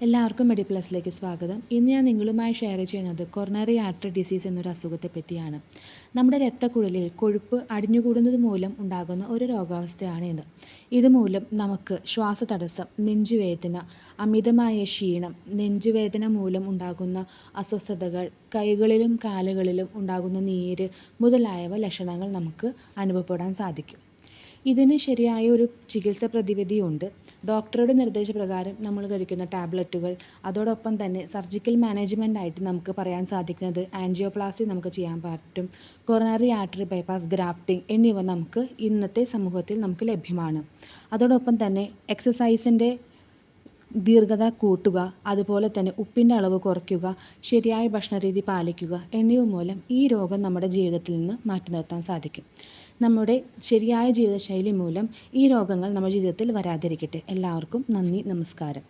എല്ലാവർക്കും മെഡിപ്ലസിലേക്ക് സ്വാഗതം. ഇന്ന് ഞാൻ നിങ്ങളുമായി ഷെയർ ചെയ്യുന്നത് കൊറോണറി ആർട്ടറി ഡിസീസ് എന്നൊരു അസുഖത്തെ പറ്റിയാണ്. നമ്മുടെ രക്തക്കുഴലിൽ കൊഴുപ്പ് അടിഞ്ഞുകൂടുന്നത് മൂലം ഉണ്ടാകുന്ന ഒരു രോഗാവസ്ഥയാണ് ഇത്. ഇതുമൂലം നമുക്ക് ശ്വാസതടസ്സം, നെഞ്ചുവേദന, അമിതമായ ക്ഷീണം, നെഞ്ചുവേദന മൂലം ഉണ്ടാകുന്ന അസ്വസ്ഥതകൾ, കൈകളിലും കാലുകളിലും ഉണ്ടാകുന്ന നീര് മുതലായവ ലക്ഷണങ്ങൾ നമുക്ക് അനുഭവപ്പെടാൻ സാധിക്കും. ഇതിന് ശരിയായ ഒരു ചികിത്സ പ്രതിവിധിയുണ്ട്. ഡോക്ടറുടെ നിർദ്ദേശപ്രകാരം നമ്മൾ കഴിക്കുന്ന ടാബ്ലറ്റുകൾ, അതോടൊപ്പം തന്നെ സർജിക്കൽ മാനേജ്മെൻ്റ് ആയിട്ട് നമുക്ക് പറയാൻ സാധിക്കുന്നത് ആൻജിയോപ്ലാസ്റ്റി നമുക്ക് ചെയ്യാൻ പറ്റും. കൊറോണറി ആർട്ടറി ബൈപ്പാസ് ഗ്രാഫ്റ്റിംഗ് എന്നിവ നമുക്ക് ഇന്നത്തെ സമൂഹത്തിൽ നമുക്ക് ലഭ്യമാണ്. അതോടൊപ്പം തന്നെ എക്സസൈസിൻ്റെ ദീർഘത കൂട്ടുക, അതുപോലെ തന്നെ ഉപ്പിൻ്റെ അളവ് കുറയ്ക്കുക, ശരിയായ ഭക്ഷണരീതി പാലിക്കുക എന്നിവ മൂലം ഈ രോഗം നമ്മുടെ ജീവിതത്തിൽ നിന്ന് മാറ്റി നിർത്താൻ സാധിക്കും. നമ്മുടെ ശരിയായ ജീവിതശൈലി മൂലം ഈ രോഗങ്ങൾ നമ്മുടെ ജീവിതത്തിൽ വരാതിരിക്കട്ടെ. എല്ലാവർക്കും നന്ദി, നമസ്കാരം.